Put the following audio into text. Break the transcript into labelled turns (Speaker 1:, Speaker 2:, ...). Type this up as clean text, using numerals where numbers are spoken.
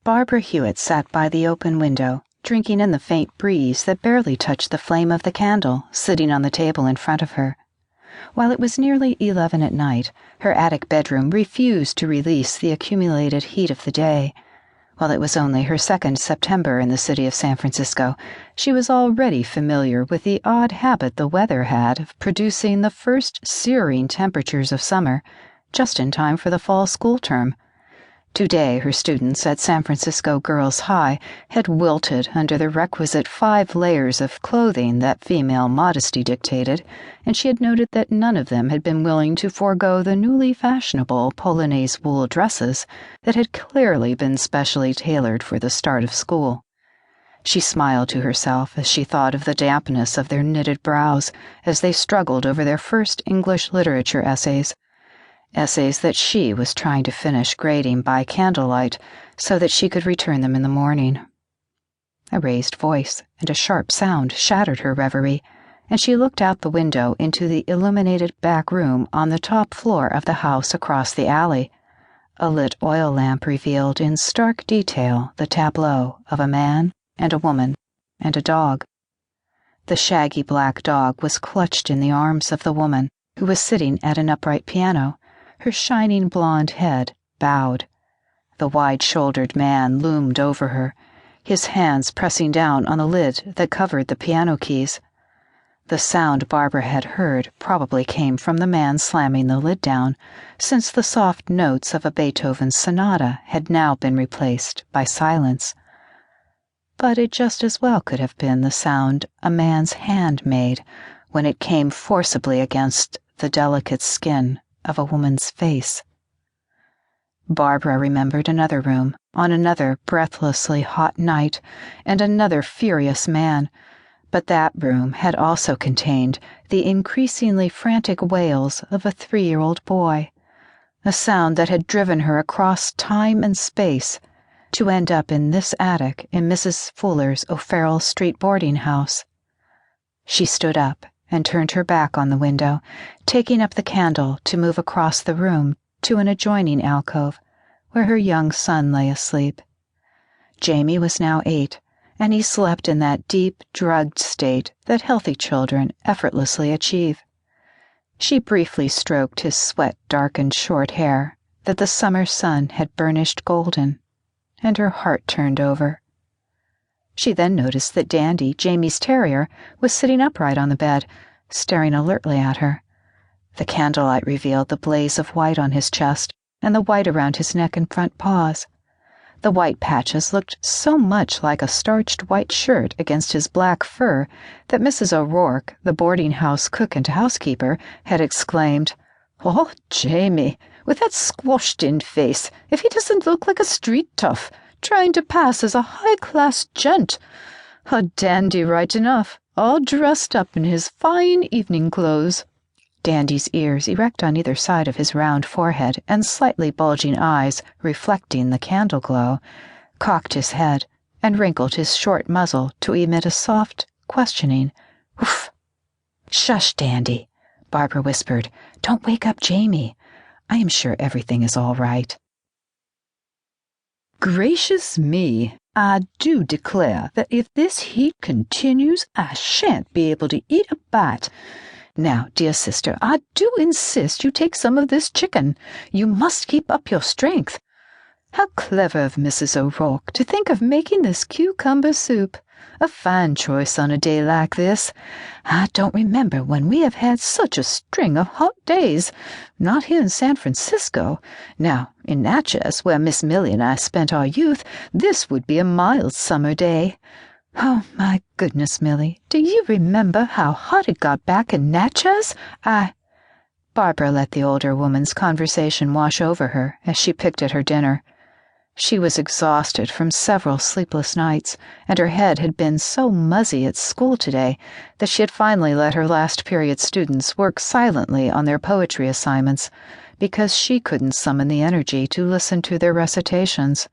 Speaker 1: Barbara Hewitt sat by the open window, drinking in the faint breeze that barely touched the flame of the candle sitting on the table in front of her. While it was nearly 11 at night, her attic bedroom refused to release the accumulated heat of the day. While it was only her second September in the city of San Francisco, she was already familiar with the odd habit the weather had of producing the first searing temperatures of summer, just in time for the fall school term. Today, her students at San Francisco Girls High had wilted under the requisite 5 layers of clothing that female modesty dictated, and she had noted that none of them had been willing to forego the newly fashionable Polonaise wool dresses that had clearly been specially tailored for the start of school. She smiled to herself as she thought of the dampness of their knitted brows as they struggled over their first English literature essays that she was trying to finish grading by candlelight so that she could return them in the morning. A raised voice and a sharp sound shattered her reverie, and she looked out the window into the illuminated back room on the top floor of the house across the alley. A lit oil lamp revealed in stark detail the tableau of a man and a woman and a dog. The shaggy black dog was clutched in the arms of the woman, who was sitting at an upright piano, her shining blonde head bowed. The wide-shouldered man loomed over her, his hands pressing down on the lid that covered the piano keys. The sound Barbara had heard probably came from the man slamming the lid down, since the soft notes of a Beethoven sonata had now been replaced by silence. But it just as well could have been the sound a man's hand made when it came forcibly against the delicate skin of a woman's face. Barbara remembered another room, on another breathlessly hot night, and another furious man, but that room had also contained the increasingly frantic wails of a 3-year-old boy, a sound that had driven her across time and space to end up in this attic in Mrs. Fuller's OFarrell Street boarding house. She stood up and turned her back on the window, taking up the candle to move across the room to an adjoining alcove where her young son lay asleep. Jamie was now 8, and he slept in that deep, drugged state that healthy children effortlessly achieve. She briefly stroked his sweat-darkened short hair that the summer sun had burnished golden, and her heart turned over. She then noticed that Dandy, Jamie's terrier, was sitting upright on the bed, staring alertly at her. The candlelight revealed the blaze of white on his chest and the white around his neck and front paws. The white patches looked so much like a starched white shirt against his black fur that Mrs. O'Rourke, the boarding house cook and housekeeper, had exclaimed, "Oh, Jamie, with that squashed-in face, if he doesn't look like a street tough, trying to pass as a high-class gent. A dandy right enough, all dressed up in his fine evening clothes." Dandy's ears erect on either side of his round forehead and slightly bulging eyes reflecting the candle glow, cocked his head and wrinkled his short muzzle to emit a soft, questioning "Oof." "Shush, Dandy," Barbara whispered. "Don't wake up Jamie. I am sure everything is all right."
Speaker 2: "Gracious me, I do declare that if this heat continues, I shan't be able to eat a bite. Now, dear sister, I do insist you take some of this chicken. You must keep up your strength. How clever of Mrs. O'Rourke to think of making this cucumber soup. A fine choice on a day like this. I don't remember when we have had such a string of hot days. Not here in San Francisco. Now, in Natchez, where Miss Millie and I spent our youth, this would be a mild summer day. Oh, my goodness, Millie, do you remember how hot it got back in Natchez? Barbara let the older woman's conversation wash over her as she picked at her dinner. She was exhausted from several sleepless nights, and her head had been so muzzy at school today that she had finally let her last period students work silently on their poetry assignments, because she couldn't summon the energy to listen to their recitations.